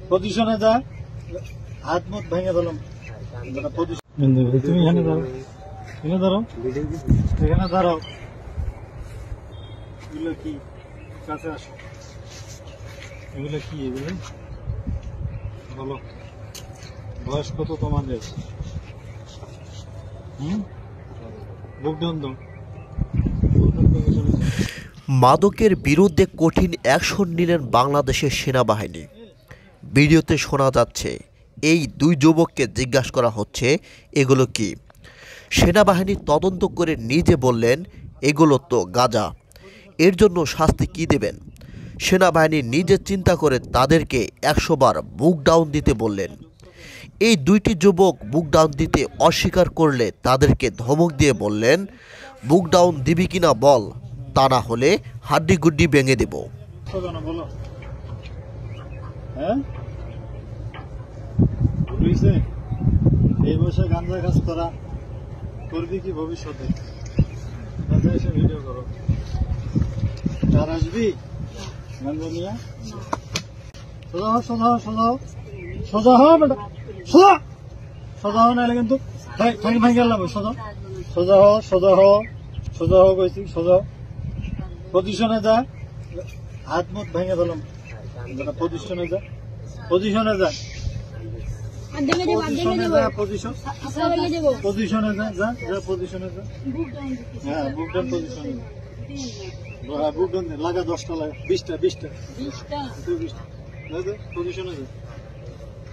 পজিশনে যা, হাত মুখ ভেঙে দিলাম। তুমি এখানে দাঁড়াও, এখানে দাঁড়াও, এখানে দাঁড়াও। এগুলো কি? কাছে আসো। এগুলো কি? এগুলো বলো, বয়স কত তোমাদের? বুক ডাউন দাও। মাদকের বিরুদ্ধে কঠিন অ্যাকশন নিলেন বাংলাদেশের সেনাবাহিনী। ভিডিওতে শোনা যাচ্ছে এই দুই যুবককে জিজ্ঞাসা করা হচ্ছে এগুলো কি। সেনাবাহিনী তদন্ত করে নিজে বললেন এগুলো তো গাঁজা, এর জন্য শাস্তি কি দেবেন। সেনাবাহিনী নিজে চিন্তা করে তাদেরকে 100 বার বুক ডাউন দিতে বললেন। এই দুইটি যুবক বুক ডাউন দিতে অস্বীকার করলে তাদেরকে ধমক দিয়ে বললেন বুক ডাউন দিবি কিনা বল, তা না হলে হাড্ডি গুড্ডি ভেঙে দেব। এই বয়সে গাঁজা কাজ করা করবি কি ভবিষ্যতে? এসে ভিডিও করো, কার আসবি গাঁজা নিয়ে? সোজা হও, সোজা হও, সোজা হও, সোজা হও বেটা, সোজা সোজা হও, নাহলে কিন্তু ভাঙি গেলাম। সোজা সোজা হও, সোজা হও, সোজা হও কইছি, সোজা হও। পজিশনে যা, হাত মুখ ভেঙে দিলাম। পজিশনে যা, পজিশনে যা, পজিশনে যা, পজিশনে যা, যা যা পজিশনে যা। হ্যাঁ, বুক ডাউন পজিশনে যা। বুক ডাউন লাগা, 10টা লাগা, 20টা 20টা পজিশনে যা,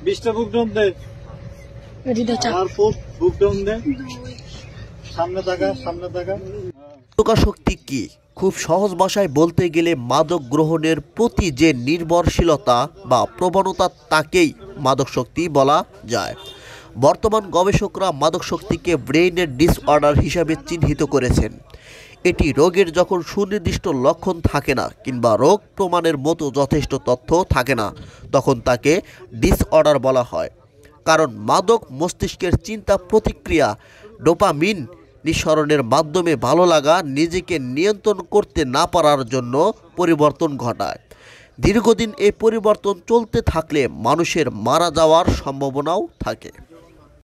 20টা বুক ডাউন দে। আর বুক ডাউন দে, সামনে তাকা, সামনে তাকা। মাদকাসক্তি কি? খুব সহজ ভাষায় বলতে গেলে মাদক গ্রহণের প্রতি যে নির্ভরশীলতা বা প্রবণতা তাকেই মাদকাসক্তি বলা যায়। বর্তমান গবেষকরা মাদকাসক্তিকে ব্রেইনের ডিসঅর্ডার হিসাবে চিহ্নিত করেছেন। এটি রোগের যখন সুনির্দিষ্ট লক্ষণ থাকে না কিংবা রোগ প্রমাণের মতো যথেষ্ট তথ্য থাকে না, তখন তাকে ডিসঅর্ডার বলা হয়। কারণ মাদক মস্তিষ্কের চিন্তা প্রতিক্রিয়া ডোপামিন নিঃসরণের মাধ্যমে ভালো লাগা নিজেকে নিয়ন্ত্রণ করতে না পারার জন্য পরিবর্তন ঘটায়। দীর্ঘদিন এই পরিবর্তন চলতে থাকলে মানুষের মারা যাওয়ার সম্ভাবনাও থাকে।